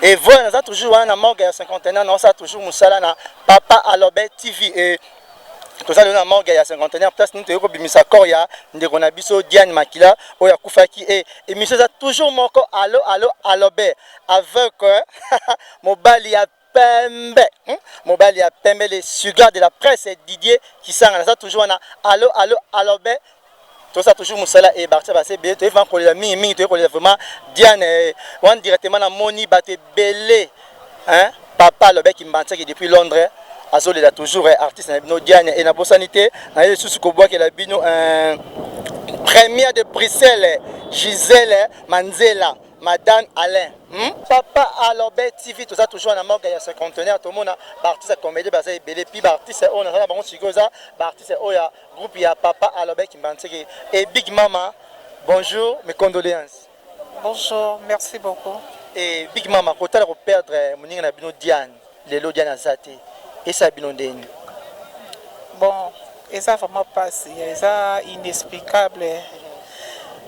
Et voilà, nous avons toujours un morgue à 51 ans, nous avons toujours Moussala na Papa Alobe TV. Et tout ça, nous avons un morgue à 51 ans, place nous avons bimisa Korea, nous avons biso Diane Makila, Oya Koufaki. Et monsieur a toujours moko allo Alobe avec Mobali à Pembe. Mobali à Pembe, les sugar de la presse, Didier qui sang. Nous avons toujours un allo Alobe. Tout ça toujours Moussala et Bartia Bassé tu es pour les mimi tu es pour les vraiment Diane on directement na Moni Baté Belé hein Papa le bec Mbantia qui depuis Londres Azol est toujours artiste na Diane et na Bossanité na sous ko bois que la bino première de Bruxelles Gisèle Manzela Madame Alain Papa Alobe TV tout ça toujours en morgue il y a 50 conteneurs tout le monde artiste comédie basé belé puis artiste on a bango sikoza artiste oya groupe il y a Papa Alobe qui m'entend et Big Mama bonjour mes condoléances. Bonjour, merci beaucoup. Et Big Mama quand tu as perdre moninga na bino Diane les lo Diane azate et ça bino ndeni. Bon, et ça vraiment passé, ça inexplicable.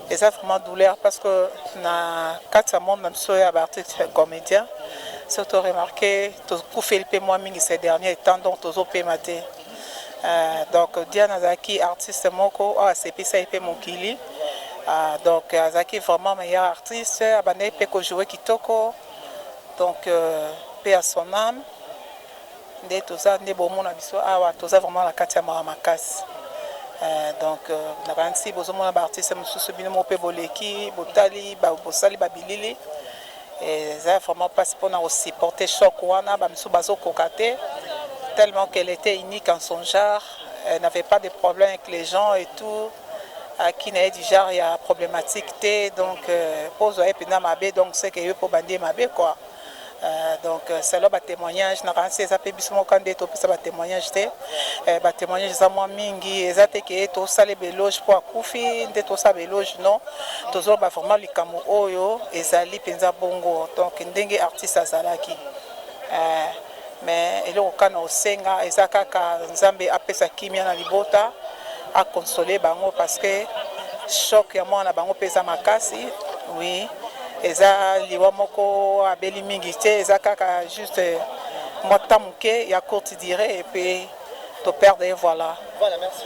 Et ça vraiment douleur parce que na 4 mois même si artiste comédien surtout remarqué tout pour faire moi mingi ces derniers temps donc toujours pématé donc Diana Zaki artiste moko c'est puis ça mon kili donc Zaki vraiment meilleur artiste abandé peut que jouer kitoko donc paix à son âme de tout ça ne bon mon abiso tout ça vraiment la 4e mois makasi. Donc na bansi bozomona ba artiste mususu bino mo pe boleki botali ba bosali ba bilili et ça vraiment pas pour nous supporter choc wana ba musu bazo kokate tellement qu'elle était unique en son genre, elle n'avait pas de problème avec les gens et tout à qui n'a dit genre il y a problématique donc pose et puis na mabe donc c'est que pour bander mabe quoi. Donc c'est là le témoignage na kansi ça peut bismo kande to pesa ba témoignage te ba témoignage za moi mingi ezate ke to sale beloge pour akufi nde to sa beloge non to zo ba vraiment likamu oyo ezali penza bongo donc ndenge artiste azalaki mais eloko kana osenga ezaka ka nzambe apesa kimia na libota a consoler bango parce que choc ya mwana bango pesa makasi oui eza liwa moko abeli mingi te eza kaka juste mota muke ya courte durée et puis to perdre voilà Merci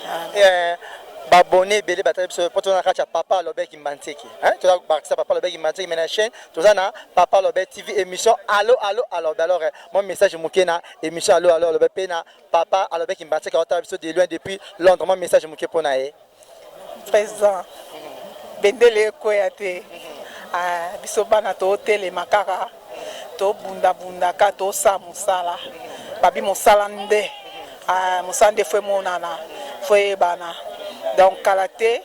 babonné belé bataille pour ton akacha Papa Alobe qui manteki hein tu as ça Papa Alobe qui manteki mais na chaîne tu as Papa Alobe TV émission allo Alobe alors mon message muke na émission allo Alobe pena Papa Alobe qui manteki au tabiso de loin depuis Londres mon message muke pour na présent bendele koyate biso bana to tele makaka to bunda ka to sa musala babi musala nde musande fwe monana fwe bana donc kalaté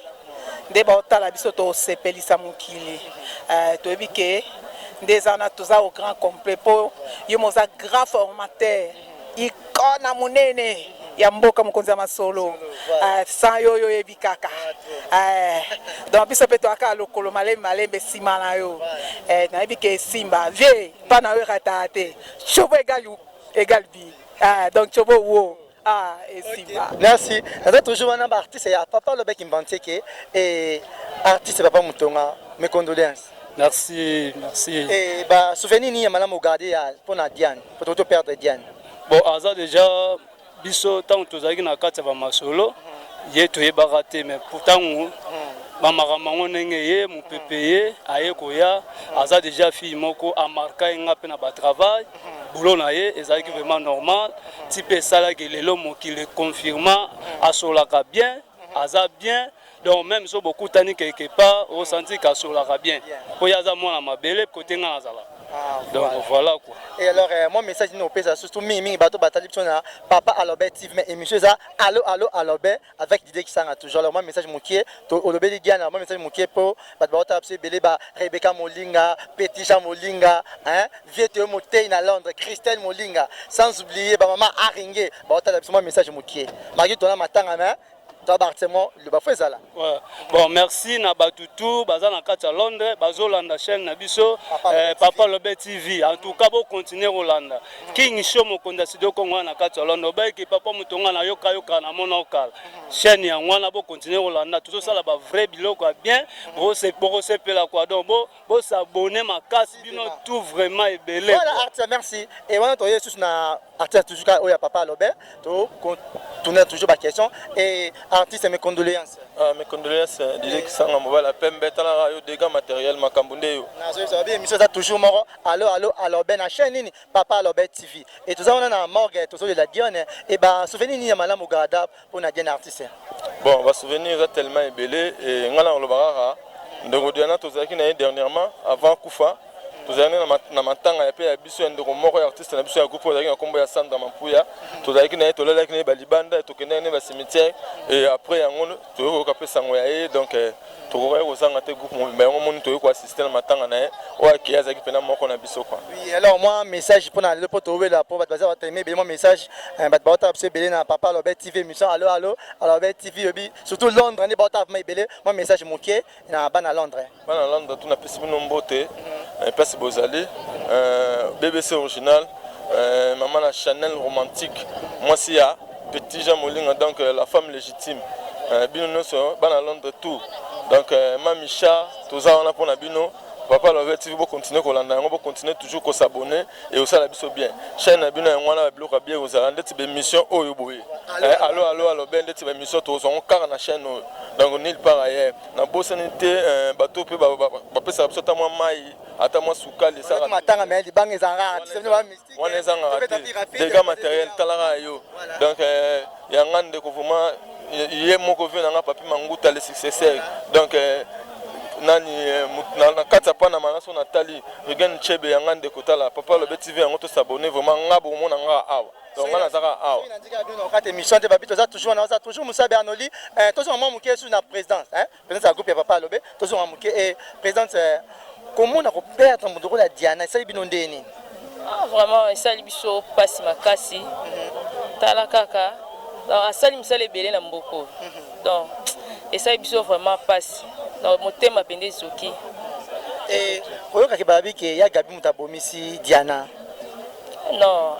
nde ba otala biso to sepelisa mokili to ebike ndezana toza au grand complet po yo moza grand formateur ikona munene ya mboka mokonzi ya masolo sans yo ebikaka donc biso pe to aka lokolo malembe sima na yo na ebike simba vie pa na yo ratate chobo égal bi donc chobo wo et simba. Merci. Vous toujours un artiste et Papa Alobe qui m'enteke et artiste Papa Moutonga mes condoléances. Merci. Et bah souvenir ni madame regarder pour na Diane pour te perdre Diane. Bon ça déjà biso tant tozaki na kati ba masolo ye toyebaka te mais pourtant bamakamango ndenge ye mopepe ye aye koya aza déjà fille moko amarka nga mpe na batravail boulot na ye ezalaki vraiment normal ti mpe esalaki lelo mokili confirma asolaka bien aza bien donc même so bokutani quelque part osenti kasolaka bien po ye aza mwana mabele kote nga nazala. Donc voilà quoi. Et alors mon message nous pèse surtout mimi bato batali na Papa Alobe TV mais émission ça allo Alobe avec l'idée qui sang toujours alors mon message mokié to Olobe Diana mon message mokié pour bato bata abse belé ba Rebecca Molinga Petit Jean Molinga hein Vieteo Motei na Londres Christelle Molinga sans oublier ba maman Aringé bata mon message mokié magi tona matanga mais to abartemo le ba fezala. Bon, merci na batutu baza na kati ya Londres bazolanda chaîne na biso Papa Lobe TV. En tout cas bo continuer Rolanda. King Show mokonda studio Kongo na kati ya Londres ba ki papa mutonga na yoka na monokal. Chaîne ya ngwana bo continuer Rolanda. Tout ça là ba vrai biloko bien. Bo se pela quoi donc bo s'abonner ma casse bino tout vraiment ebelé. Voilà artiste merci. Et on a tous na artiste toujours oya Papa Lobe to tourner toujours ba question et artiste mes condoléances. Mes condoléances disait que ça na mobile la pembe tala yo dégâts matériels makambunde yo. Na so bien émission ça toujours moro allo ben na chaîne nini Papa Lobe TV. Et tout ça on a na morgue tout ça de la Diane et ba souvenir ni ya malamu gada pour na Diane artiste. Bon, va souvenir tellement ébélé et ngala on le barara. Donc Diana tout ça qui n'a dernièrement avant Kufa. Tout ça na matanga ya pe ya biso ndeko moko ya artiste na biso ya groupe ya kombo ya Sandra Mampuya. Tout ça qui n'a to la qui n'a balibanda to kena ne ba cimetière et après yango to ko kapesa ngoya donc to ko ko sanga te groupe mais on to ko assister na matanga na o ki ya zaki pena moko na biso quoi. Oui, alors moi message pour le poto là pour baza va aimer bien mon message bat bata c'est belé na Papa Lobe TV émission allo Lobe TV surtout Londres ni bata mais belé mon message moké na bana Londres. Bana Londres tout na pesi bino mbote et place Bozali BBC original maman la Chanel romantique moi si ya petit Jean Molinga donc la femme légitime bino no so bana Londres tout donc Mamicha tout ça on a pour na bino Papa Lobe TV va continuer kolanda on va continuer toujours ko s'abonner et aussi la biso bien chaîne na bino ngwana bloka bien aux arrêter cette émission oyo boye allo ben cette émission to on car na chaîne donc nulle part ailleurs na bosanité bateau pe ba pesa biso ta moi mai ata moi sukali ça matanga mais di bangi zanga c'est une mystique on les anga dégâts matériels talara yo donc ya ngande ko vraiment yé moko vient na papi manguta le successeur donc nani na kata pana manaso natali regain chebe ya ngande kotala Papa Lobe TV yango to s'abonner vraiment ngabo mona nga awa donc ngana zaka awa quand émission de babito za toujours Musabe Anoli toujours maman muké sur na présidence présidence ya groupe ya Papa Lobe toujours muké et présidence comment na ko perdre mudoko la Diana ça bino ndeni vraiment ça libiso pasi makasi tala kaka donc asali misale belé na mboko donc et ça libiso vraiment pasi dans mon thème à peine soki et pour que babi que ya Gabi mutabomisi Diana non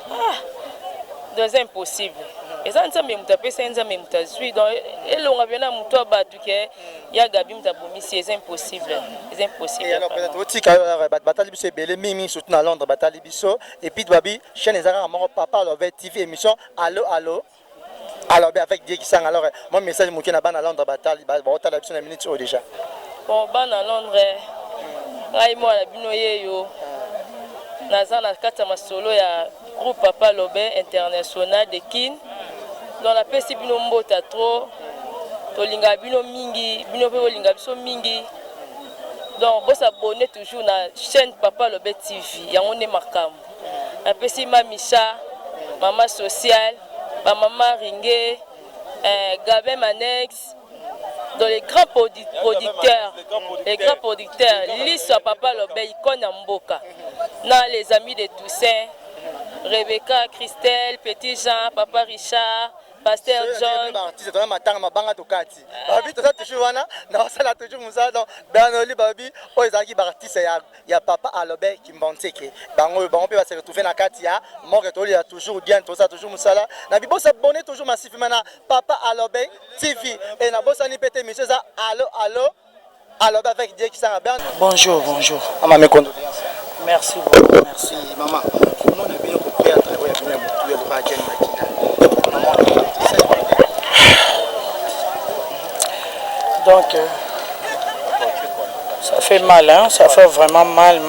donc c'est impossible et ça nzambe mutape ça nzambe mutazui donc elonga bena muto abatu ke ya Gabi mutabomisi c'est impossible et alors peut-être aussi que batali biso belé mimi surtout na Londres batali biso et puis babi chaîne ezaka moko Papa Lobe TV émission allo alors avec Dieu qui sang alors mon message moké na bana Londres batali ba otala biso na minute au déjà bon bana Londres ngai mo la bino yeyo naza na kata masolo ya groupe Papa Lobe international de kin dans la pesi bino mbota trop to linga bino mingi bino pe linga biso mingi donc bo s'abonner toujours na chaîne Papa Lobe TV yango ne makam na pesi Mamicha maman sociale ba maman Ringue Gabin Manex dans les grands producteurs Liso Papa Lobe icône mboka na les amis de Toussaint Rebecca Christelle Petit Jean Papa Richard Pasteur John artiste dans matanga mabanga tokati babi to ça toujours wana na ça toujours musa donc Bernoli babi o ezaki ba artiste ya Papa Lobe Kimbonseke bango pe va se retrouver na kati ya moko to ya toujours bien to ça toujours musala na bibo s'abonner toujours massivement na Papa Lobe TV et na bossa ni pété monsieur ça allo avec Dieu qui s'en bien Bonjour ama mes condoléances merci beaucoup merci maman comment on a bien compris à travers ya bien tu es pas Diane Makila donc ça fait mal hein ça fait vraiment mal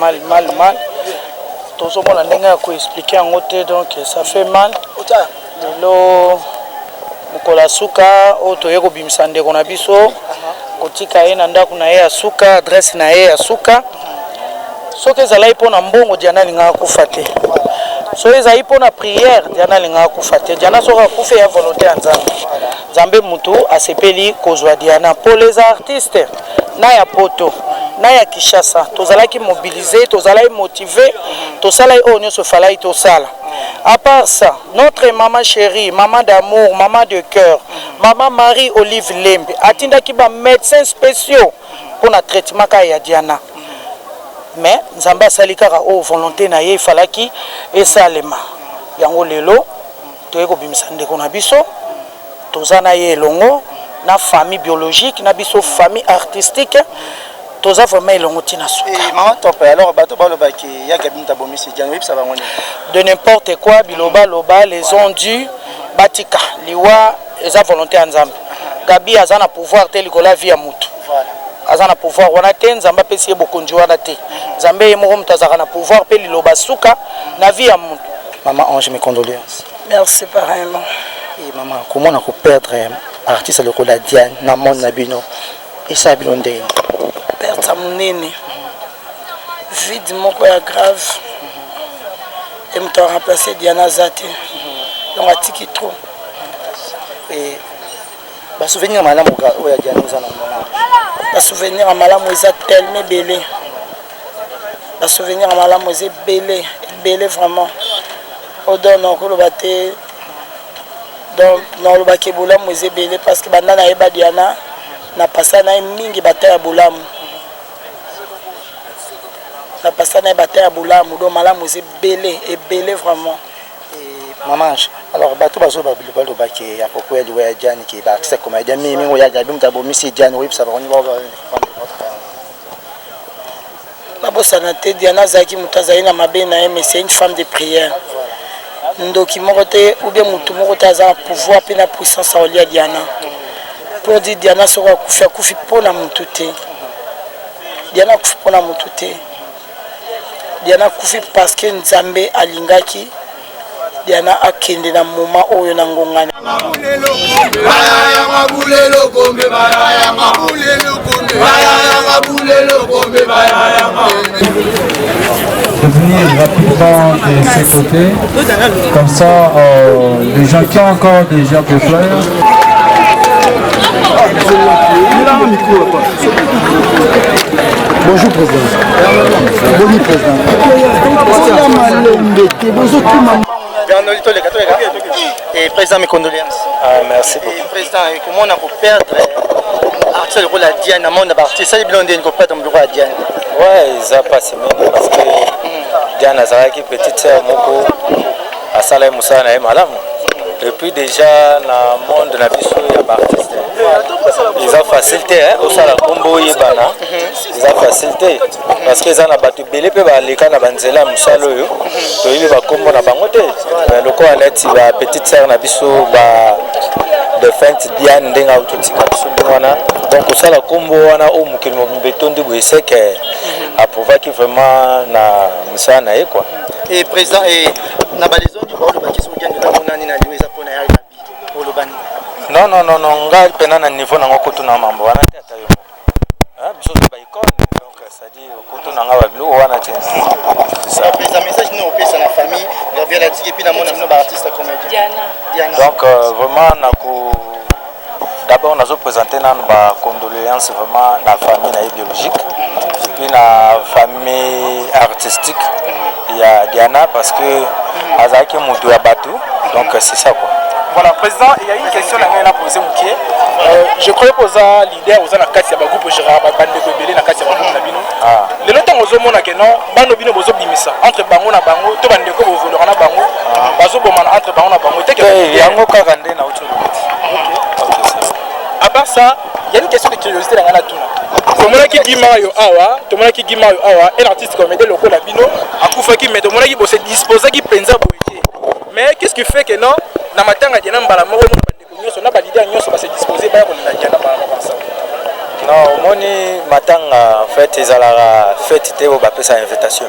tout ce monde a ndenge ko expliquer en côté donc ça fait mal lelo mukola suka oto yeko bimsande kona biso kotika ye na ndako na ye ya suka adresse na ye ya suka soki ezalaki mpo na mbongo Diana alingaka kufa te soki ezalaki mpo na prière Diana alingaka kufa te Diana soki akufa ya volonté ya nzambe mutu asepeli kozwa Diana pour les artistes na ya poto na ya Kinshasa tozalaki mobiliser tozalaki motiver tosala oyo nyonso falaki tosala À part ça, notre maman chérie, maman d'amour, maman de cœur, maman Marie-Olive Lembe, atinda ki ba médecins spéciaux pour le traitement ya Diana. Mais Nzamba salikara o volonté na ye falaki et salema. Yango lelo toyeko bimisa ndeko na biso, tozana ye longo na famille biologique, na biso famille artistique. Toza vraiment elongo tina suka. Et maman top alors bato baloba ki ya Gabi Ntabomisi Diana ça va ngoni. De n'importe quoi biloba loba les ont dû batika liwa eza volonté ya Nzambe. Gabi azana pouvoir tel que la vie ya mutu. Voilà. Azana pouvoir wana te Nzamba pesi bokonji wana te. Nzambe ye moko mutazaka na pouvoir pe liloba suka na vie ya mutu. Maman Ange, mes condoléances. Merci pareillement. Et maman, comment on a pu perdre un artiste à l'école Diane, dans le monde Nabino et ça Bilonde. Perdre sa monene. Vide moko ya grave. Et m'ta remplacé Diana Zate. Donc a tiki trop. Et ba souvenir malamu oya Diana za na mona. Ba souvenir malamu eza tellement belé. Ba souvenir malamu eza belé vraiment. Odo non ko lobaté donc non lobake bolamu eza belé parce que banda na yeba Diana na passa na mingi bataya bolamu. Na passa na bataya bolamu donc malamu eza belé vraiment. Maman, alors bato bazo ba bilobalo lobake ya poko ya liwa ya Diane qui ba artiste comédien mimi oya Gabi Ntabomisi Diane oui ça va on va Babosana te Diana zaki mutazali na mabe na mais c'est une femme de prière. Ndoki moko te ou bien mutu moko te aza pouvoir pe na puissance à olia Diana. Pour dire Diana sera kufi pona mutu te. Diana kufi pona mutu te. Diana kufi parce que Nzambe alingaki Diana akende na moment oyo na ngongana. Venir rapidement de ces côtés, comme ça les gens qui ont encore des gens de fleurs. Bonjour président. Bonjour président. Et président, mes condoléances. Merci beaucoup. Et président, comment on a pu perdre artiste le rôle à Diane, on a parti ça les bilans d'une copie de rôle à Diane. Ouais, ça passe même parce que Diane a qui petite sœur moko à Saleh Moussa na malam. Depuis déjà dans le monde de la vie il y a artistes. Ils ont facilité au sala combo yebana. Ils ont facilité parce que ils ont battu belé pe ba leka na banzela musalo yo. To ile ba combo na bango te. Le ko aneti ba petite sœur na biso ba de fente Diane ndenga autotika biso ndwana. Donc au sala combo wana o mukili mo betondi bo eseke a prouver que vraiment na musana e quoi. Et président et na balizo du bord de baki so gagne na monani na liweza pona ya Gabi olobani. Non, ngai pena na niveau na ngokutu na mambo wana tata yo. Biso ba icône donc ça dit okutu na ngawa bilo wana tena. Ça président message nous opesa na famille, Gabriel Atiki et puis na mona ba artiste comédien. Diana. Donc vraiment na ko d'abord on a présenté na ba condoléances vraiment na famille na biologique et puis na famille artistique il y a Diana parce que azaki mutu ya batu donc c'est ça quoi. Voilà, président, il y a une question que je posée. Je crois que vous leader, vous avez un groupe de Gérard Bande de Bélé, na kati ya groupe Nabino. Le temps où vous avez non, Bando Bino bozo bimisa entre Bango na Bango, to bande ko vous na Bango, bazo bomana entre Bango na Bango. Il y a un cas randé na autre. À part ça, il y a une question de curiosité dans la tuna. Tomona ki Gimayo awa, un artiste comédien local Nabino, akufaki mais tomona ki bosse disposer ki penza boye. Mais qu'est-ce qui fait que non, na matanga Diana mbala moko na ba leader nyonso ba se disposer ba ko na Diana mbala comme ça. Non, moni matanga en fait ezalaka fête te ba pesa invitation.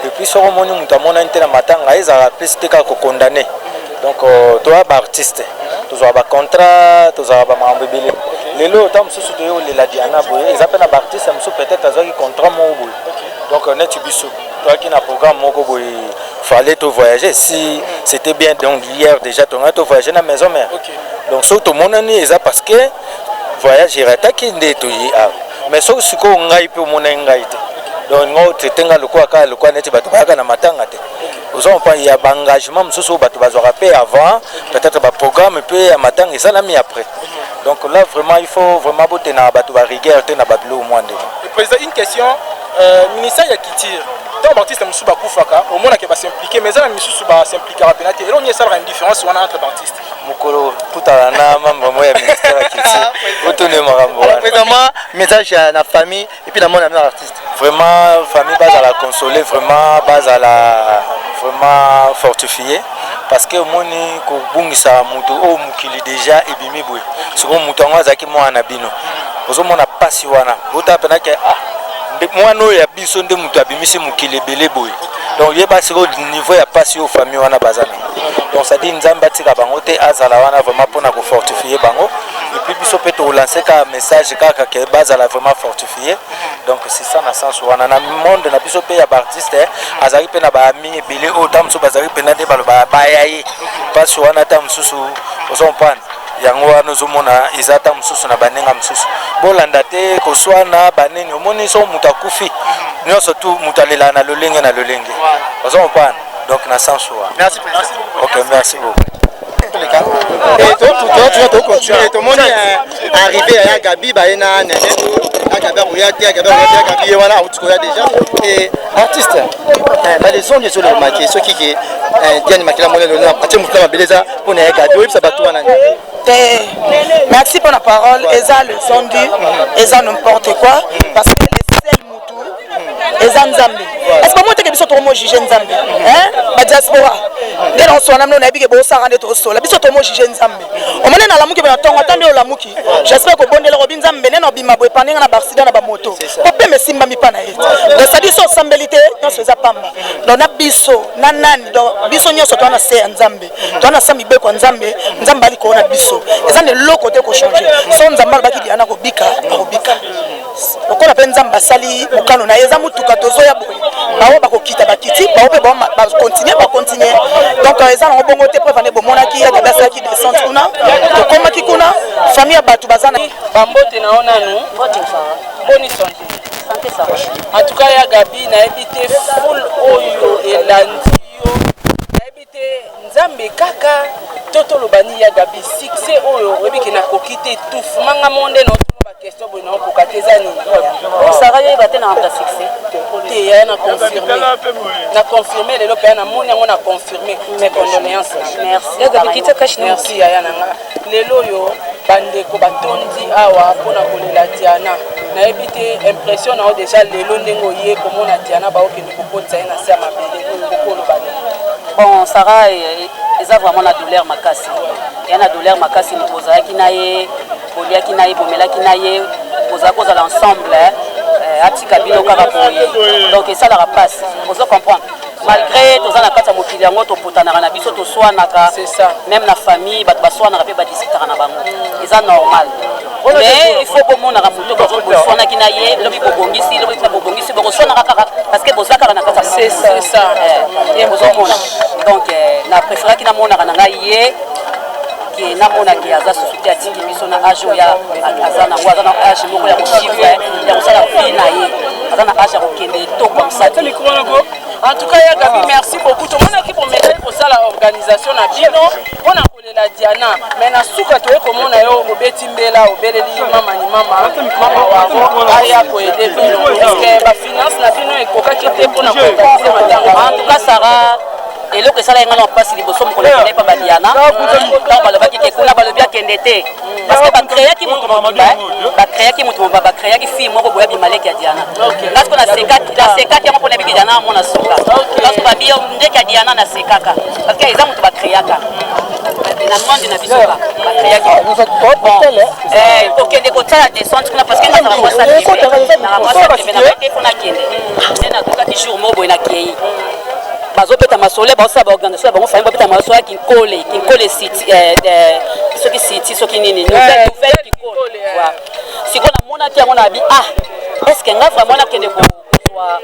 Et puis so moni mutamona inte na matanga ezala peste ka ko condamner. Donc toi ba artiste, toi ba contrat, toi ba mambebele. Lelo tam so to yo la Diana boye, ezapena ba artiste amso peut-être azaki contrat mo boye. Donc net biso, toi qui na programme moko boye fallait te voyager si c'était bien donc hier déjà tu as voyagé dans la maison mère. Donc surtout mon année est parce que voyage irata qui n'est tout mais sauf ce qu'on a eu pour mon engagement donc ngo tetenga lokwa neti bato bayaka na matanga te ozomona mpa ya baengagement mosusu oyo bato bazwaka mpe avant peut-être baprogramme mpe ya matanga esalami après donc là vraiment il faut vraiment botena bato barigueur te na babilo mwa ndenge. Président, une question ministère ya kitire tant baartiste mosusu bakufaka omonake basimplike mais ezala misusu basimplikaka pena te elongi esalaka une différence wana entre baartiste mokolo tutala na membre mo ya ministère ya kitire otone makambo wana. Présentement message à la famille et puis la monde à l'artiste. Vraiment famille base à la consoler, vraiment base à la vraiment fortifier parce que moni ko bungisa mutu o mukili déjà ebimi boy siko mutu ngo azaki mwana bino ozomona pasi wana otapena ke mwana oyo ya biso nde mutu abimisi mukili ebele boy donc yeba siko niveau ya pasi au famille wana bazana donc ça dit nzamba tika bango te azala wana vraiment pona ko fortifier bango et puis biso peut relancer ka message kaka ke base à la vraiment fortifier donc c'est ça na sens wana na monde na biso pe ya artiste azali pe na ba ami ebele o tam so bazali pe na de baloba ba yayi pasi wana tam susu ozompana yango wana ozomona ezata mosusu na banenga mosusu bolanda te koswana baneni omoni so mutu akufi nyonso tu mutu alela na lolenge ozomopana donc na sens wana. Merci. Ok, merci beaucoup. Et tu continuer tout le monde arrivé à Gabi baena nene Gabi Gabi voilà déjà et artiste la leçon de sur le maquis ce qui est Diane Makila Molé le nom atie mutama beleza pour na Gabi ça batou wana. Merci pour la parole eza leçon du eza n'importe quoi parce que les seuls mutu eza nzambe est-ce que moi te biso to mo juger nzambe ba diaspora ndé on sona mno na bige bo sara ndé to sola biso to mo juger nzambe o mona na lamuki ba tonga tande o lamuki j'espère que bondela ko binzambe ne no bima bo paninga na barsida na ba moto ko pe mesimba mi pana ete donc ça dit so sambelité non so za pamba donc na biso na nani donc biso nyoso to na se nzambe to na sami be ko nzambe nzambe ali ko na biso eza ne loko te ko changer so nzamba ba ki diana ko bika okola pe nzamba sali mokano na eza mutuka tozoya boye bawo bakokita bakiti bawo pe ba continuer donc eza na bongo te preuve ne bomonaki ya kabasa ki descente kuna to koma ki kuna famille batu bazana bambote na ona no boni santé ça en tout cas ya Gabi na habité full oyo elandi yo na habité nzambe kaka toto lobani ya Gabi succès oyo ebiki na kokite tout manga monde no question bon non pour katezani ça va y battre dans ta succès et elle a confirmé les lopé na moni on a confirmé mes condoléances merci Gabi merci ayana lelo yo bande ko batondi awa pona kolela Diana na ebité impression na déjà lelo ndengo yé comme on a Diana ba okende ko potsa na se mabele ko lo bale bon Sarah eza vraiment la douleur makasi ya na douleur makasi ni pozaki na ye boliaki na ye bomelaki na ye kozala ensemble atika bino kaka boye donc esalaka mpasi ozo comprendre malgré toza na kati ya mokili yango topotanaka na biso toswanaka même na famille bato baswanaka mpe badiskutaka na bango eza normal mais il faut komonaka moto boswanaki na ye lobi bobongisi lobi na bobongisi bokoswanaka kaka parce que boza kaka na kati ya ye bozomona donc na préféraki namonaka na ngai ye qui n'a mon qui a société atiki biso na âge ya azana na âge moko ya kosivre ya kosala vie na ye azana âge ya kokende to comme ça en tout cas ya Gabi merci beaucoup tout le monde qui pour mettre pour ça la organisation na bino on a collé la Diana mais na suka to komona yo obeti mbela obeleli mama ni mama wako aya ko aider bino parce que ba finance na bino ekokaki te pour na organiser matanga en tout cas Sarah et là que ça là on passe les bossom qu'on connaît pas Diana donc balobaki ke kuna balobi akende te parce que ba créer ki mutu ba créer ki fille moko boya bimaleki ya Diana parce que na seka ki moko na biki Diana mona soka parce que ba bio ndeka Diana na sekaka parce que ils mutu ba créer ka na monde na biso ba créer ki OK de côté la descente kuna parce que ça va ça na moi ça na te fona kende na tuka ti jour mo boya na kei bazopeta masole baosa ba organisation bango famille bapeta masole kinkole city soki city soki nini nouvelle kinkole siko na mona ki yango na bi est-ce que nga vraiment na kende ko soit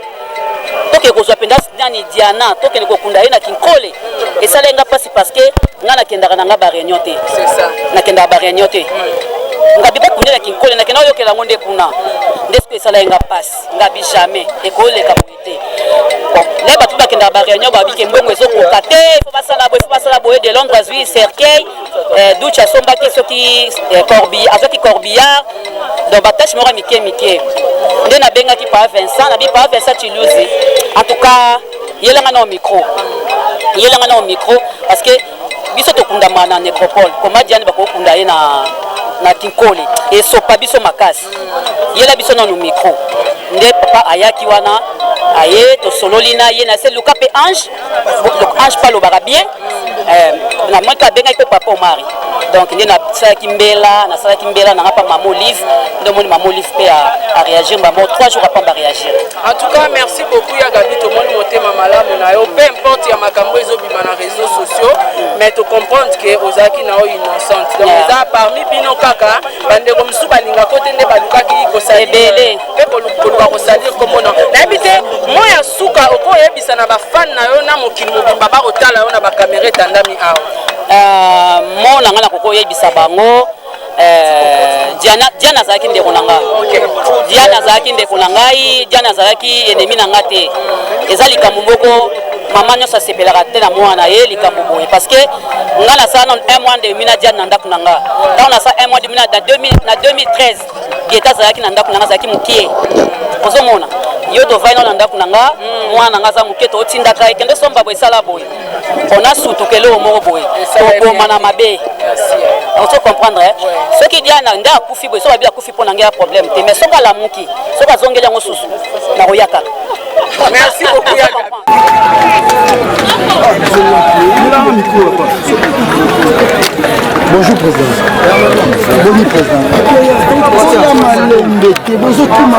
toke ko soit penda nani Diana toke ko kunda ina kinkole et ça lenga passe parce que nga na kenda na nga ba réunion te c'est ça na kenda ba réunion te ngabi ba kunela kinkole na kena yokela ngonde kuna ndesko esala nga passe ngabi jamais ekole ka boité bon les batu ba kenda ba réunion ba bike mbongo ezokoka te faut basala boye de Londres oui cercueil ducha somba ki soki corbillard donc batache mora mike nde na benga ki pa Vincent na bi pa Vincent Chiluzi en tout cas yelanga na micro parce que biso to kunda mana nécropole comment Diane ba ko kunda ye na tinkole et sopa biso makasi yela biso na no micro nde papa ayaki wana aye to sololi na ye na se luka pe ange pas lo bara bien na monka benga ko papa Omari donc nde na salaki mbela na pa maman Olive nde moni maman Olive pe a réagir maman 3 jours après ba réagir. En tout cas merci beaucoup ya Gabi to moni motema malamu na yo peu importe ya makambo ezobima na réseaux sociaux mais to comprendre que ozaki na o innocente donc ça parmi bino kaka bande ko msuba linga kote nde balukaki ko salibele pe ko ko salir comme non na bité moya suka oko yebisa na ba fan na yo na mokili mobimba ba otala yo na ba caméra tandami awa mona ngana koko yebisa bango Diana zaki ndeko nanga Diana zaki ndeko nangai Diana zaki ennemi nanga te ezali kamumoko maman nyosa sepelaka te na mwana ye likambo boye parce que ngana sa non un mois de mina Diana ndako nanga ta on a ça un mois de mina na 2013 geta zaki na ndako nanga zaki mukie ozomona yo to vai na ndako nanga mwana nga za mukie to tindaka ekende somba boye sala boye on a sutukele o moko boye to boma na mabe on se comprendre ce qui Diana nda akufi boye so ba bi akufi pona ngia problème te mais soka la muki soka zongela ngo susu na royaka. Merci beaucoup ya Bonjour président. Bonjour président.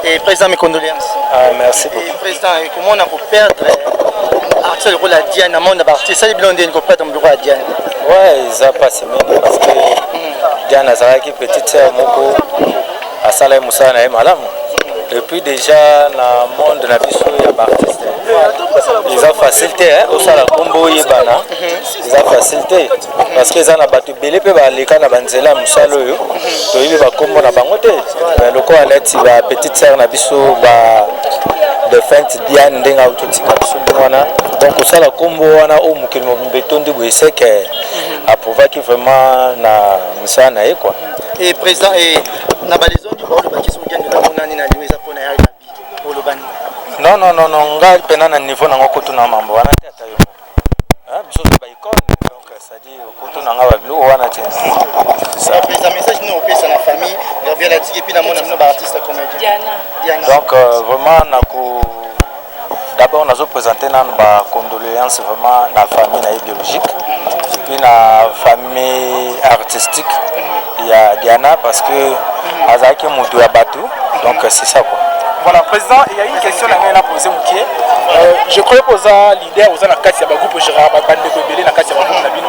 Et président, mes condoléances. Merci beaucoup. Et président, comment on a pu perdre artiste le rôle à Diane, à mon artiste, ça les bilans d'une copie dans le bureau à Diane. Ouais, ça passe même parce que Diane Azaraki petite sœur Moko à Saleh Moussa na Malam. Et puis déjà dans le monde de la biso il y a artistes. Ils ont facilité au sala combo yebana. Ils ont facilité parce que ça na batu belé pe ba leka na banzela musalo yo. To yibe ba combo na bango te. Mais loko aleti ba petite sœur na biso ba de fente Diane ndenga autotika biso wana. Donc au sala combo wana o mukilmo mbetondi boyese que approuva qui vraiment na musana e quoi. Et président et na balezo du bord ba kiso Diane na monani na liweza pona ya nabi o lobani. Non, ngal pena na niveau na ngoko tuna mambo wana te atayo. Biso ba icône donc ça dit ko tuna nga ba bilo wana te. Ça président message nous opesa na famille, bien la tiki puis na mona ba artiste comédien. Diana. Donc vraiment na ko d'abord on a présenté na ba condoléances vraiment na famille na biologique et puis na famille artistique il y a Diana parce que azaki mutu ya batu donc c'est ça quoi. Voilà, président, il y a une question à poser. Je crois que l'idée aux anakati ya groupe Gérard bande ko belé na kati ya na bino.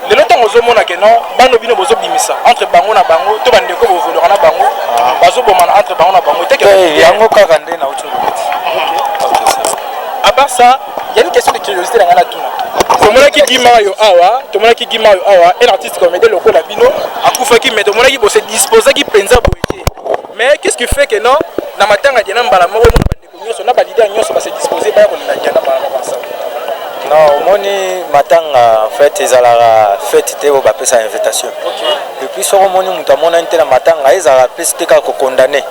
Le longtemps ozo mona que non, bando bino bozo bimisa entre bango na bango, to bande ko bovolo na bango, bazo bomana entre bango na bango. Yango kaka nde na ucho. À part ça, il y a une question de curiosité dans la tuna. Tomonaki Gimayo awa, un artiste comme Edel Loko Labino, a Koufaki, mais Tomonaki bosse disposé qui pensa boîtier. Mais qu'est-ce qui fait que non, dans ma tanga Diana Mbalamoro, on n'a pas l'idée à se disposer par la Diana Mbalamoro. Non, moni matanga en fait ezala fête te o bapesa invitation. Et puis sur moni mutamona ntela matanga ezala peste ka ko condamner.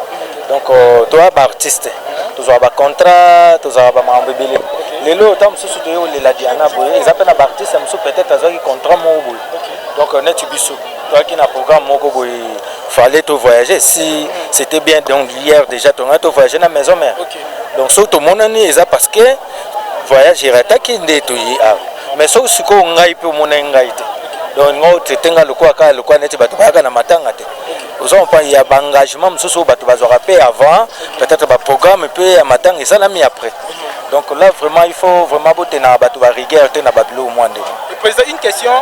Donc toi ba artiste, toi ba contrat, toi ba mambebele. Lelo tam susu to yo la Diana boye, ils appellent ba artiste musu peut-être azaki contrat mo boye. Donc net biso. Toi qui na programme moko boye, fallait te voyager si c'était bien donc hier déjà ton to voyager na maison mère. Donc surtout mon année eza parce que voyage irataki ndeto yi a mais so siko ngai pe mona ngai te donc ngo tetenga lokwa neti bato baka na matanga te ozon pa ya engagement mususu bato bazora pe avant peut-être ba programme pe ya matanga ça la mis après donc là vraiment il faut vraiment boter na bato ba rigueur te na babilo au moins. Président, une question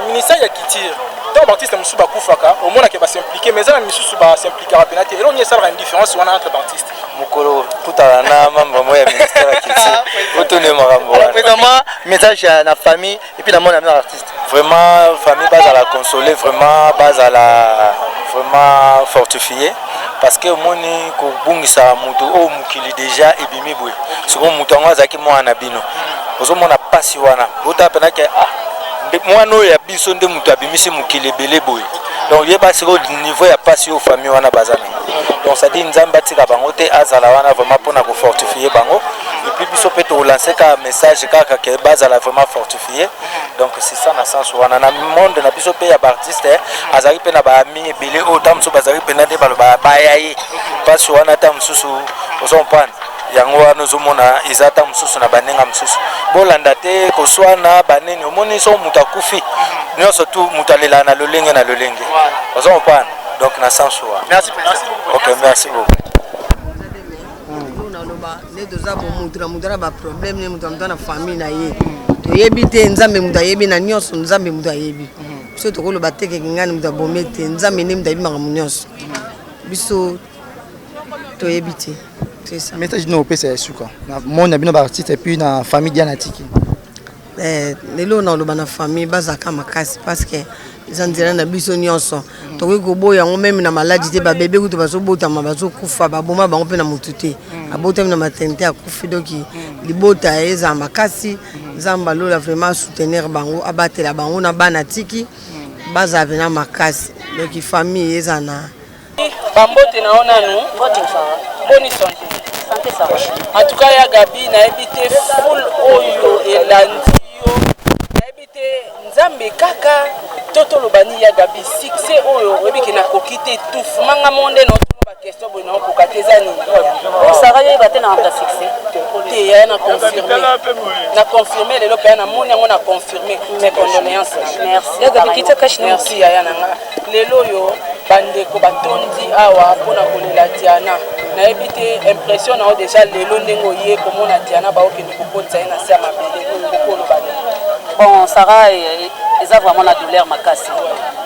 ministère ya Kitir tant artiste mususu ba kufaka au moins que ba s'impliquer mais ça mususu ba s'impliquer à penate et là on y a ça une différence entre artistes mukolo kutala na mambo moya ministère ya culture otone makambo présentement message à la famille et puis dans mon ami artiste vraiment famille base à la consoler vraiment base à la vraiment fortifier parce que moni ko bungisa mutu o mukili déjà ebimi boye siko mutu ngo azaki mwana bino ozo mona pasi wana ota pena ke mwana oyo ya biso nde mutu abimisi mukili ebele boye donc yeba siko niveau ya pasi au famille wana bazana donc ça dit nzamba tika bango te azala wana vraiment pour na ko fortifier bango et puis biso peut to lancer ka message kaka ke bazala vraiment fortifier donc c'est ça na sens wana na monde na biso pe ya artiste azali pe na ba ami ebele o tamso bazali pe na de baloba ba yayi parce wana tamsusu ozompan yango wana ozomona ezata mususu na banenga mususu bolanda te koswana baneni omoni so mutakufi nyonso tu mutalela na lolenge ozompan donc na sens wa merci président OK merci beaucoup ne toza bomudra ba problème ne mutu na famille na ye toyebi te nzambe mutu ayebi na nyonso nzambe mutu ayebi biso tokoloba te ke ngani mutu abome te nzambe ne mutu ayebi makambo nyonso biso toyebi te c'est ça message no opesa ya suka na monde bino ba artiste et puis na famille Diana Tiki lelo na loba na famille bazaka makasi parce que izanzela na biso nyonso tokoki koboya yango meme na maladi te babebe kutu bazobotama bazokufa baboma bango mpe na motu te abotami na maternité akufi doki libota eza makasi nzambe alola vraiment soutenir bango abatela bango na bana tiki bazala pena makasi doki famille eza na bambote na ona nu boni santé en tout cas ya Gabi na ebité full oyo elandi yo na ebité nzambe kaka toto lobani ya Gabi succès oyo ebiki na kokite tout manga monde na ba question boy na kokateza ni Sarah ya baté na anta succès te ya na confirmer lelo pe na moni yango na confirmer mes condoléances merci ya Gabi kita kashina merci ya nanga lelo yo bandeko batondi awa pona kolela Diana na ebité impression na déjà lelo ndengo ye komona Diana ba okende kokotsa na sa mabele kokolo ba bon Sarah eza vraiment la douleur makasi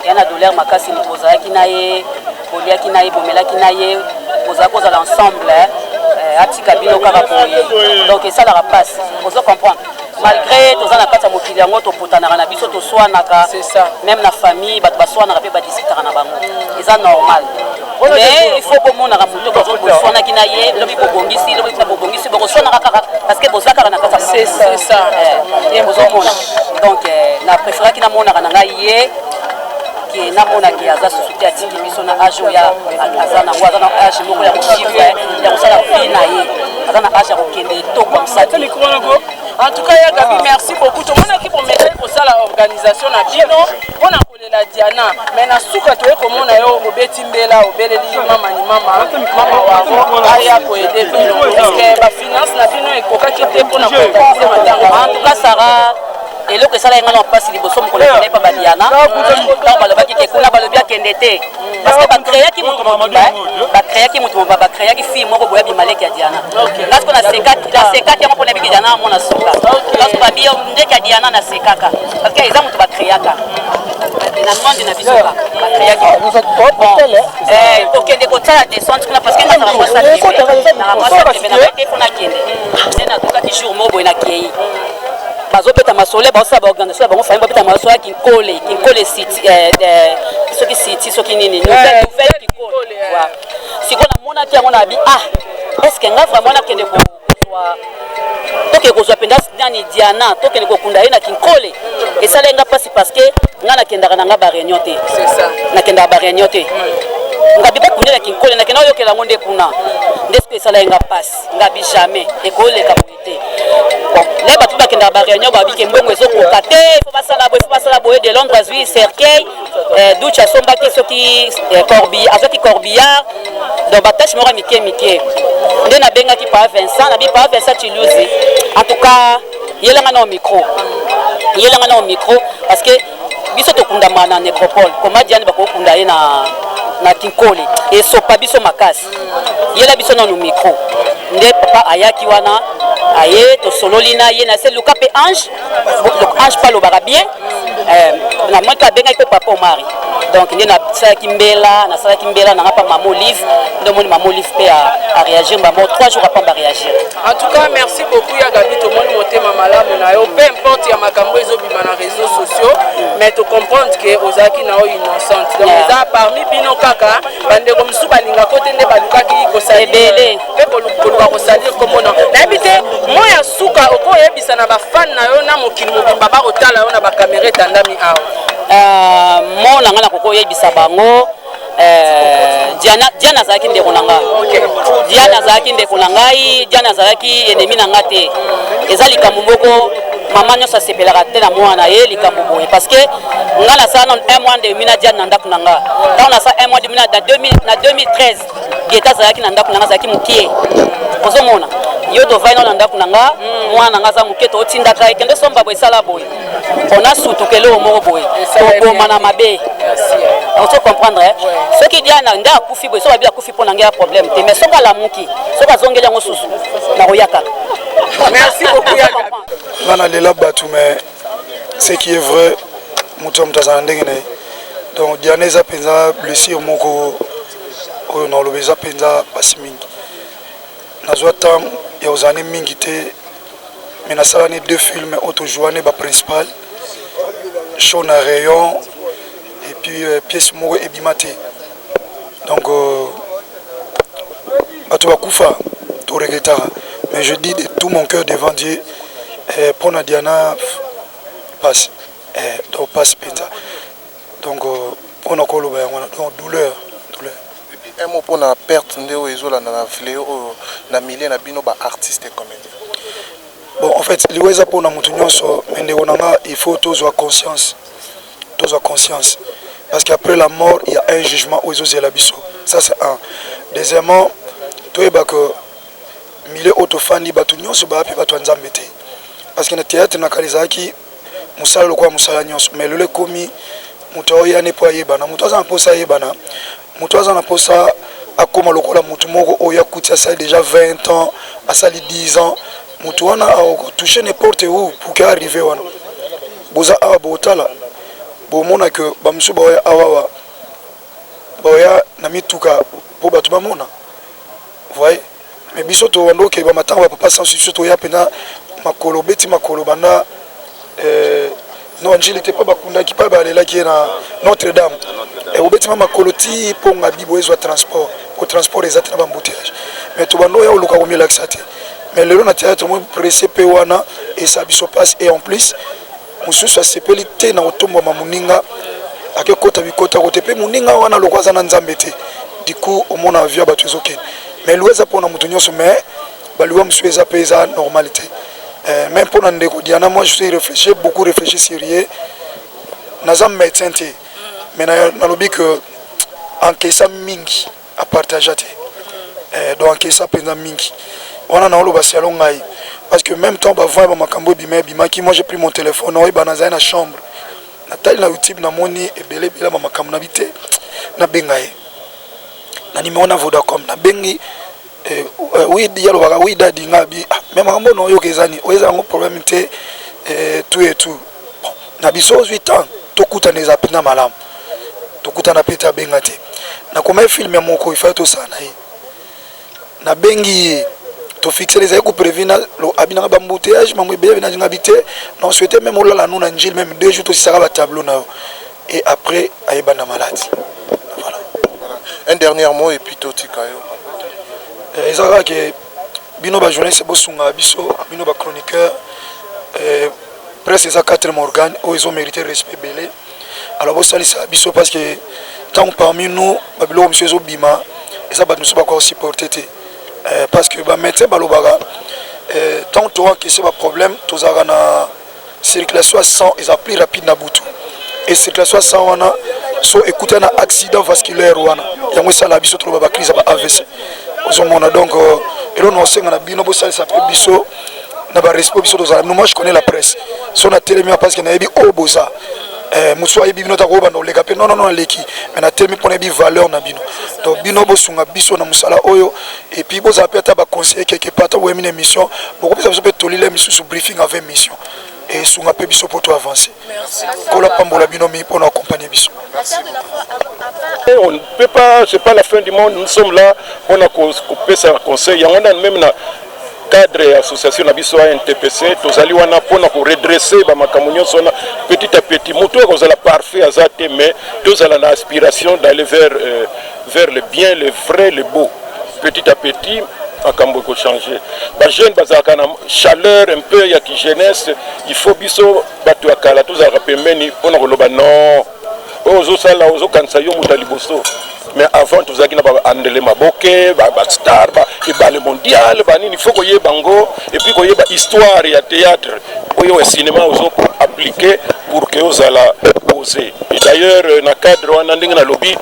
ya na douleur makasi ni pozaki na ye boliaki na ye bomelaki na ye kozala kozala ensemble atika bino kaka boye donc esalaka place ozo comprendre malgré toza na kati ya mokili yango topotanaka na biso toswanaka même na famille bato baswanaka mpe badisitaka na bango eza normal mais il faut bomonaka moto boswanaki na ye lobi bobongisi lobi na bobongisi bokoswanaka kaka parce que boza kaka na kati ya bozomona donc na préféraki namonaka na ngai ye ki namona ki aza société atiki biso na age ya aza na age moko ya kochiffre ya kosala vie na ye aza na age ya kokende to comme ça en tout cas ya Gabi merci beaucoup tomonaki bomela kosala organisation na bino mpona kolela Diana mais na suka toye komona yo obeti mbela obeleli mama ni mama wango aya koede bino eske bafinance na bino ekokaki te mpona koorganize matanga en tout cas Sarah eloko esala yenga na mpasi liboso mokolo ekende pa badiana ntango balobaki ke kuna balobi akende te parce que bakreaki moto mobimba bakreaki moto mobimba bakreaki fille moko boya bimaleki ya Diana nasko na sekaki yango mpona biki Diana amona suka nasko babi ndeki ya Diana na sekaka parce que eza moto bakreaka na monde na biso ka bakreaki kokende kotala descente kuna parce que nga na mwasa tebe na baite mpona kende nde nakokaki jour moko boye na kei bazopeta masole baosala baorganisation ya bango famille bapeta masole ya kinkole city soki city soki nini nouvelle kinkole sikoyo namonaki yango na bi est-ce que nga vraiment nakende kozwa tokende kozwa mpenza nani Diana tokende kokunda ye na kinkole esala nga mpasi parce que nga nakendaka na nga baréunion te nakendaka baréunion te ngabi bakundela kinkole nakenda oyokela yango nde kuna nde soki esala yenga mpasi ngabi jamais ekoleka boye te bon le bato bakendaka baréunion babike mbongo ezokoka te fo basala boye de Londres azwi cercueil duche asombaki soki azwaki corbillard donc batashe moko mike nde nabengaki pa Vincent nabi pa Vincent Chiluzi en tout cas yelanga na au micro parce que biso tokundama na nécropole koma Diane bakokunda ye na kinkole esopa biso makasi yela biso na micro nde papa ayaki wana aye tosololi na ye na se luka pe ange pa lobaka bien na moi ka benga pe papa Omari donc ndi na salaki mbela na ngapa maman Olive ndo moni maman Olive pe a réagir maman 3 jours après ba réagir. En tout cas merci beaucoup ya Gabi to moni motema malamu na yo peu importe ya makambo ezobima na réseaux sociaux mais to comprendre que ozaki na o innocente donc ça parmi bino kaka bande ko msu balinga kote nde balukaki ko salibele pe ko salir comme non d'habiter moi ya suka oko yebisa na ba fan na yo na mokili mobimba ba kotala yo na ba caméra tandami awa mo na ngana koko yebisa bango Diana zaki ndeko nanga Diana zaki ndeko nangai Diana zaki ennemi nanga te ezali kamumoko maman nyonso sepelaka te na mwana ye likambo boye parce que ngana sa non un mois de mina Diana ndako nanga donc na sa un mois de mina na 2013 geta zaki na ndako nanga zaki mukie ozomona yo to vaino na ndako nanga mwana nanga za mukie to tindaka ekende somba boye sala boye ona sutukele o moko boye to bomana mabe on se comprendre ce qui Diana nda akufi boye so ba bi akufi pona ngia problème te mais soka la muki soka zongela ngo susu na royaka. Merci beaucoup Yaga. Nana lela batu mais ce qui est vrai mutom tazandengene donc Diana eza penza blessure moko oyo na lobeza penza pasimingi nazwa tam ya ozane mingi te mais nasalani 2 films auto-jouane ba principal show na rayon et puis pièce moko ebimate donc bato bakufa to regretara mais je dis de tout mon cœur devant Dieu pour Diana passe donc passe penza donc on a koloba donc douleur. Un mot pour la perte de Ezola dans la fléau na milieu na bino ba artiste et comédien. Bon en fait liweza pour na mutu nyonso mende onanga il faut tous avoir conscience parce qu'après la mort il y a un jugement aux Ezozela biso ça c'est un. Deuxièmement toi ba que milieu autofani batu nyonso ba pe batu nzambe te parce que na théâtre na kalizaki musala lokwa musala nyonso mais le komi mutu oya ne po yeba na mutu azana posa yeba na mutu azana posa akoma lokola mutu moko oya kuti asali déjà 20 ans asali 10 ans mutu wana a toucher n'importe où pour qu'arriver wana boza awa botala bomona que bamsu boya awa boya na mituka po batu bamona voyez mais biso to wando ke ba matanga ba papa sans souci to ya pena makolo beti makolo banda non Angile était pas bakunda qui pas balela qui na Notre-Dame et au beti makolo ti po ngabi boezo transport au transport les atena embouteillage mais to bando ya oluka komi laxate mais le na théâtre mo pressé pe wana et ça biso passe et en plus mususu asepelité na otombo mamuninga akekota bikota kote pe muninga wana lokwaza na nzambe te du coup au mona via batuzoke mais loueza pour na mutu nyonso mais baluwa msueza pesa normalité même pour Ndeko Diana moi je suis beaucoup réfléchi sérieux nazam médecin té mais na lobi que encaissa mingi à partager donc encaissa pena mingi on a lo salon ngai parce que même temps ba voir makambo bima qui moi j'ai pris mon téléphone on ba na na chambre na tali na YouTube na moni et belé bila makambo na bité na bengaye na numéro na Vodacom na bengi oui dialo baka oui dadi ngabi même makambo no yo kezani oza ngo problème té tout et tout na biso 8 ans tokuta neza pina malamu tokuta na peta bengate na koma film ya moko ifa to sana yi na bengi to fixer les échos prévenir lo abina ba embouteillage mamwe bebe na ngabité non souhaiter même la nous na njil même 2 jours to sera ba tableau na et après ayeba na malade voilà un dernier mot et puis totika yo ezaka ke bino ba journaliste bosunga biso bino ba chroniqueur presque ça 4 organes où ils ont mérité respect belé alors bo salisa biso parce que tant parmi nous babilo monsieur Zobima et ça ba nous pas encore supporter parce que ba médecin balobaka tant toi que c'est un problème tous na circulation 100 ils a plus rapide na butu et circulation 100 wana so écouter un accident vasculaire wana yango ça la biso trop ba crise ba AVC ozomona donc et là on sait na bino bo ça s'appelle biso na ba respect biso tous nous moi je connais la presse son a télé parce que na yebi obosa muso yebi bino ta ko ba no leka pe non leki mais na télé pour na bi valeur na bino donc bino bo sunga biso na musala oyo et puis bo za peta ba conseiller quelque part ou une émission beaucoup plus ça peut tolir l'émission sous briefing avec mission et sunga pe biso pour avancer. Kola pambola binomi pour accompagner biso. On ne peut pas, c'est pas la fin du monde, nous sommes là pour couper ça conseil. On a même na cadre et association nabiso NTPC, tous allons wana pour redresser ba makamunyo sona petit à petit. Mutu ko la parfait azate mais tous allons na aspiration d'aller vers le bien, le vrai, le beau. Petit à petit akambo ko changer. Ba jeune bazaka na chaleur un peu ya ki jeunesse, il faut biso batu akala tous a pembeni pour na loba non. Ozo sala ozo kansa yo mutaliboso. Mais avant tout ça qui n'a pas andele maboke, ba star, ba le mondial, ba nini faut koye bango et puis koye ba histoire ya théâtre, koye cinéma ozo appliquer pour que osala poser. Et d'ailleurs na cadre wana ndinga na lobby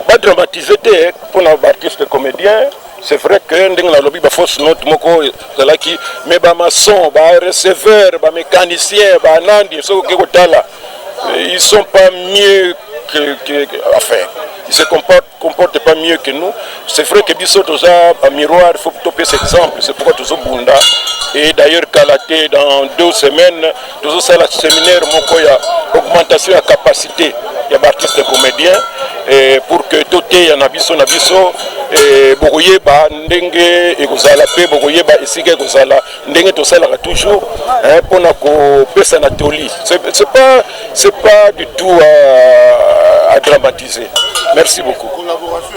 ba dramatiser te pour na artiste comédien. C'est vrai que ndinga na lobby ba fausse note moko zalaki mais ba maçon, ba receveur, ba mécanicien, ba nandi so ke kotala. Ils sont pas mieux enfin, ils se comportent pas mieux que nous. C'est vrai que Bissot a un miroir, il faut toper cet exemple. C'est pourquoi tous Bunda. Et d'ailleurs, Kalaté, dans 2 semaines, tous ça, le séminaire, il y a augmentation de capacité. Il y a artistes et comédiens. Et pour que tout y en a Bissot, et Bogoyeba, Ndenge, et Gozala, Bogoyeba, et Sigue Gozala, Ndenge, tout ça, toujours, pour nous faire Anatolie. C'est pas du tout à dramatiser. Merci beaucoup. Collaboration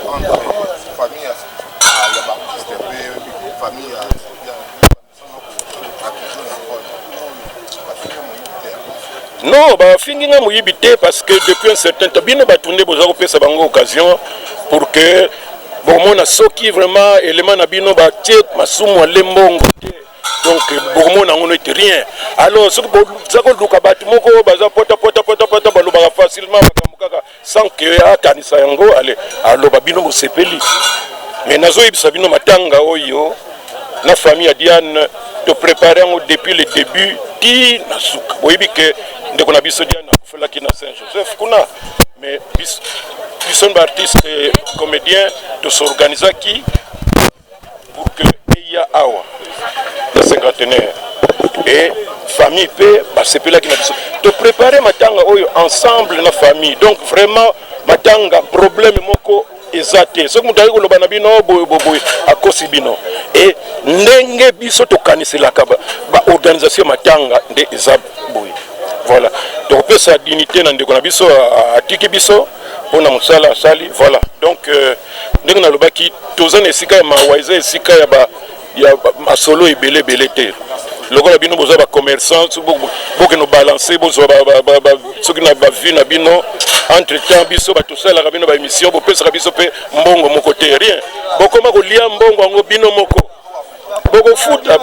entre famille et famille. Non, bah finginga moyibité parce que depuis un certain temps, bien batunde boza ko pesa bango occasion pour que bon mona soki vraiment élément na bino ba tie masumu lembongo. Donc beaucoup n'a on rien. Alors ce que zako luka batu moko baza pota baloba facilement bakamukaka sans que akanisa yango allez alors babino mo sepeli. Mais nazo ibisa bino matanga oyo na famille ya Diane te préparer depuis le début ti nasuka. Boyebi que ndeko na biso Diane akufela ki na Saint-Joseph kuna mais biso artiste et comédien de s'organiser qui pour que il y a awa le cinquantenaire et famille paix c'est là qui n'a de préparer matanga oyo ensemble na famille donc vraiment matanga problème moko ezate ce que mutayi ko lobana bino boy akosi bino et ndenge biso to kanisela kaba ba organisation matanga nde ezab boy voilà donc peut sa dignité na ndeko na biso atiki biso pona musala sali voilà donc ndenge na lobaki tozana esika ya mawaiza esika ya ba il y a masolo ebele te lokola bino boza ba commerçant boke no balancer bozo ba soki na ba vie na bino entre temps biso ba to sala bino ba émission bo pesa biso pe mbongo moko te rien bokoma ko lia mbongo ngo bino moko boko futa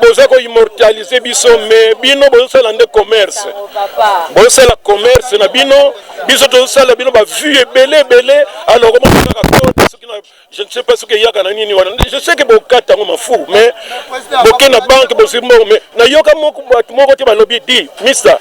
boza ko immortaliser biso mais bino bozo sala nde commerce bozo sala commerce na bino biso to sala bino ba vue ebele alors comment je ne sais pas ce qu'il y a kanani ni wana je sais que bokata ngo mafu mais bokena banque bosimbo mais na yoka moko batu moko te balobi di mister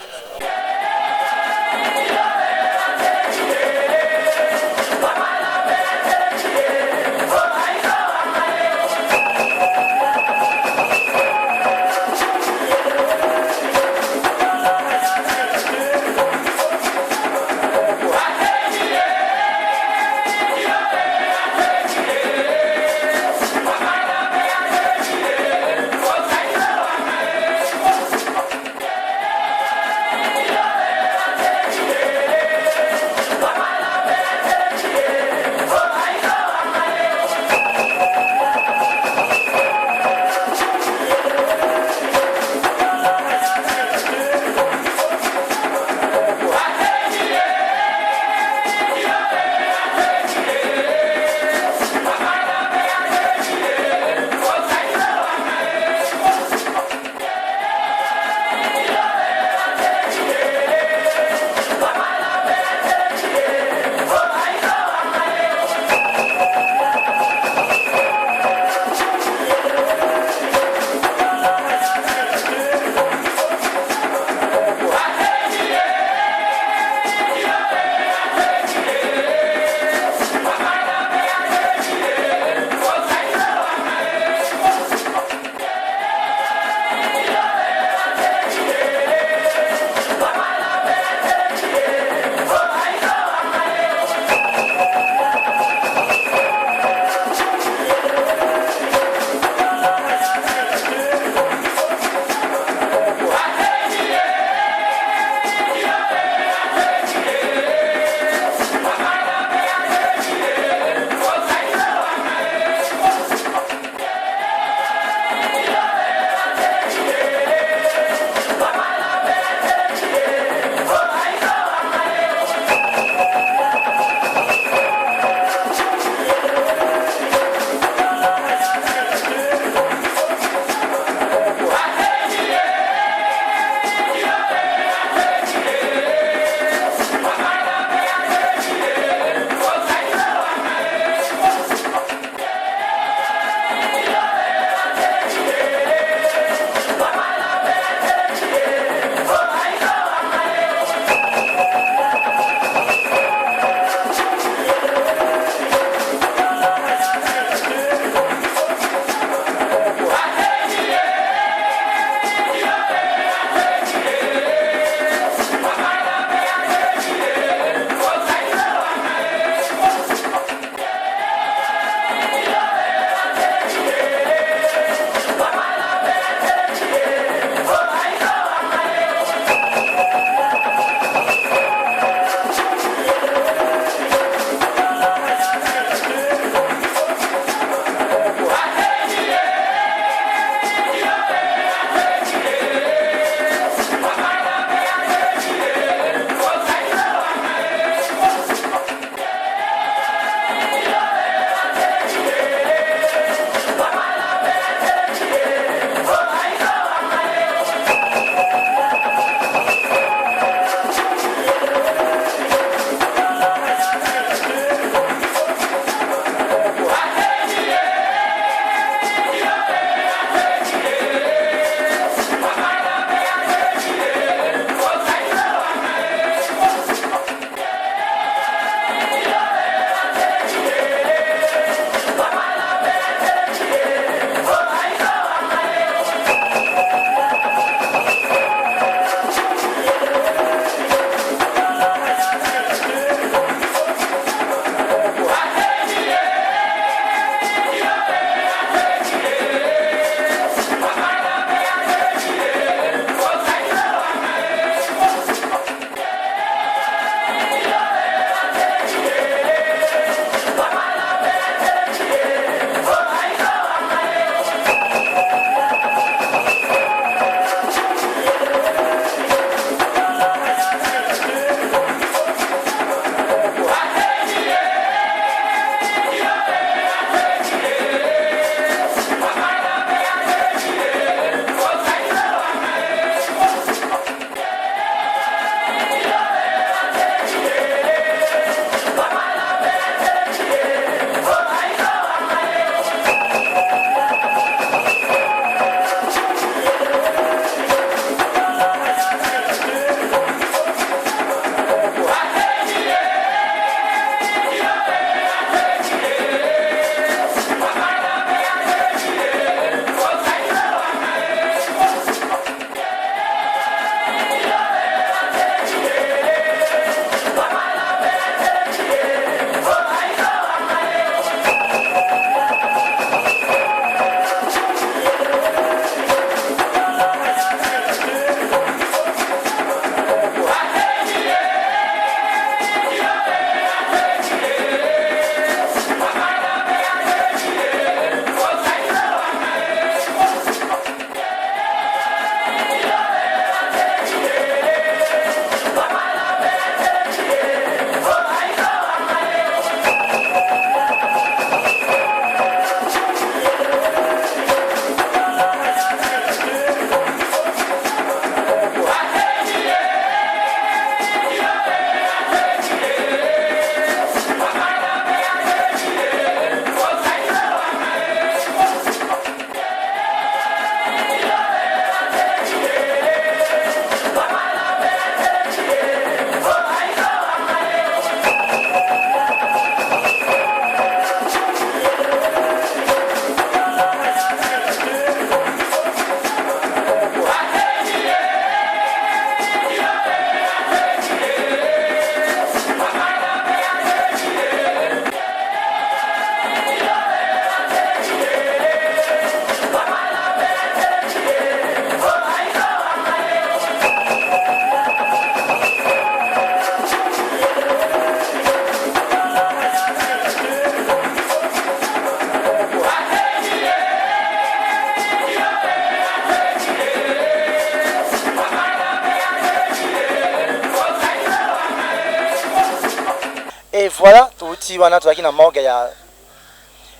voilà tout wana tozaki na morgue ya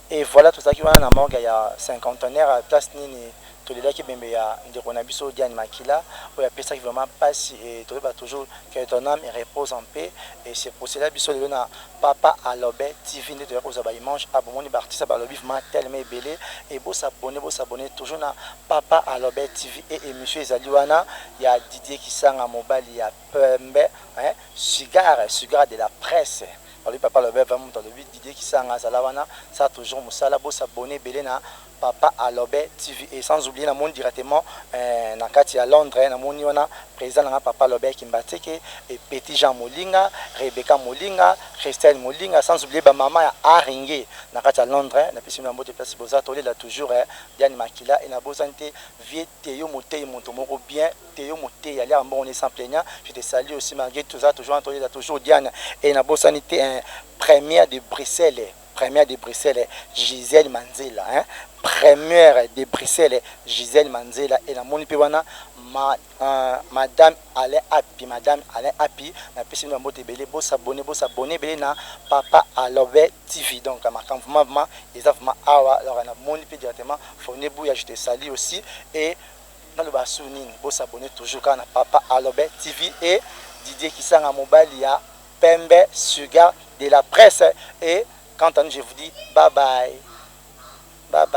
et voilà tozaki wana na morgue ya cinquantenaire à place nini tolelaki bembe ya ndeko na biso Diane Makila oyo apesaki vraiment pasi et toyeba toujours que ton âme repose en paix et c'est pour cela biso lelo na Papa Alobe TV nde toyaka kozwa baimage abomoni baartiste balobi vraiment tellement ebele et bosabone toujours na Papa Alobe TV et émission ezali wana ya Didier Kisanga mobali ya pembe sugar de la presse. Alors, Papa Alobe vraiment tolobi Didier Kisanga azala wana ça toujours musala bosabone ebele na Papa Alobe TV et sans oublier na monde directement na kati ya Londres na moni wana président na Papa Alobe Kimbateke et Petit Jean Molinga, Rebecca Molinga, Christelle Molinga, sans oublier ba maman ya Aringe na kati ya Londres na pesi na mbote place boza tolé la toujours Diane Makila et na bozante vie Théo Motei monto moko bien Théo Motei aller en bon on est sans plaignant. Je te salue aussi malgré tout ça toujours tolé la toujours Diane et na bozante première de Bruxelles. Première de Bruxelles, Gisèle Manzela. Première de Bruxelles, Gisèle Manzela. Et la moni pewana, Madame Alain Api. Madame Alain Api. Na pesi na mbote belé, bo s'abonner belé na Papa Alobe TV. Donc, ma vraiment, ils ont vraiment awa. Alors, on a moni pe directement. Fourné bouya, je te salue aussi. Et dans le bassounine, bo s'abonner toujours quand na Papa Alobe TV. Et Didier Kisanga mobile, il y a Pembe Sugar de la presse. Et quand je vous dis bye bye. Bye bye.